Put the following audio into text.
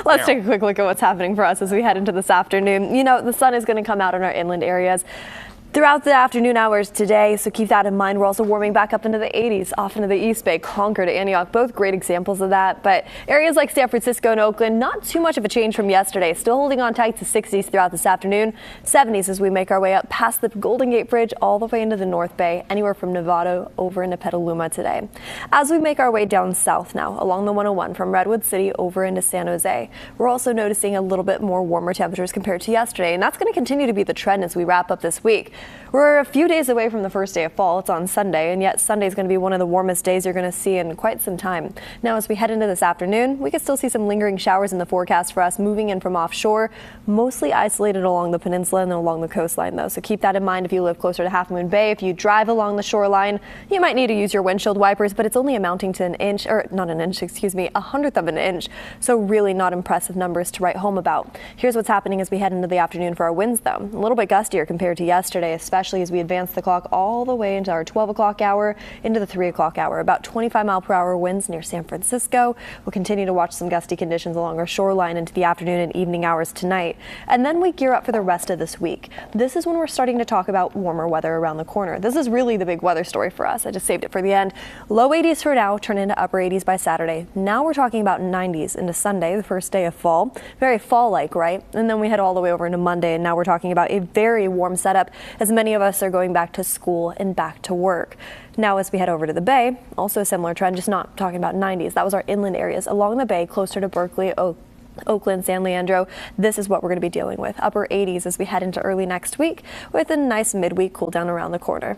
Let's take a quick look at what's happening for us as we head into this afternoon. You know, the sun is going to come out in our inland areas throughout the afternoon hours today, so keep that in mind. We're also warming back up into the 80s off into the East Bay. Concord, Antioch, both great examples of that. But areas like San Francisco and Oakland, not too much of a change from yesterday. Still holding on tight to 60s throughout this afternoon. 70s as we make our way up past the Golden Gate Bridge all the way into the North Bay, anywhere from Novato over into Petaluma today. As we make our way down south now along the 101 from Redwood City over into San Jose, we're also noticing a little bit more warmer temperatures compared to yesterday, and that's going to continue to be the trend as we wrap up this week. We're a few days away from the first day of fall. It's on Sunday, and yet Sunday is going to be one of the warmest days you're going to see in quite some time. Now, as we head into this afternoon, we can still see some lingering showers in the forecast for us moving in from offshore, mostly isolated along the peninsula and along the coastline, though. So keep that in mind if you live closer to Half Moon Bay. If you drive along the shoreline, you might need to use your windshield wipers, but it's only amounting to an inch, or not an inch, excuse me, 1/100th of an inch. So really not impressive numbers to write home about. Here's what's happening as we head into the afternoon for our winds, though. A little bit gustier compared to yesterday, especially as we advance the clock all the way into our 12 o'clock hour, into the 3 o'clock hour. About 25-mile-per-hour winds near San Francisco. We'll continue to watch some gusty conditions along our shoreline into the afternoon and evening hours tonight. And then we gear up for the rest of this week. This is when we're starting to talk about warmer weather around the corner. This is really the big weather story for us. I just saved it for the end. Low 80s for now, turn into upper 80s by Saturday. Now we're talking about 90s into Sunday, the first day of fall. Very fall-like, right? And then we head all the way over into Monday, and now we're talking about a very warm setup as many of us are going back to school and back to work. Now as we head over to the Bay, also a similar trend, just not talking about 90s. That was our inland areas along the Bay, closer to Berkeley, Oakland, San Leandro. This is what we're going to be dealing with. Upper 80s as we head into early next week with a nice midweek cool down around the corner.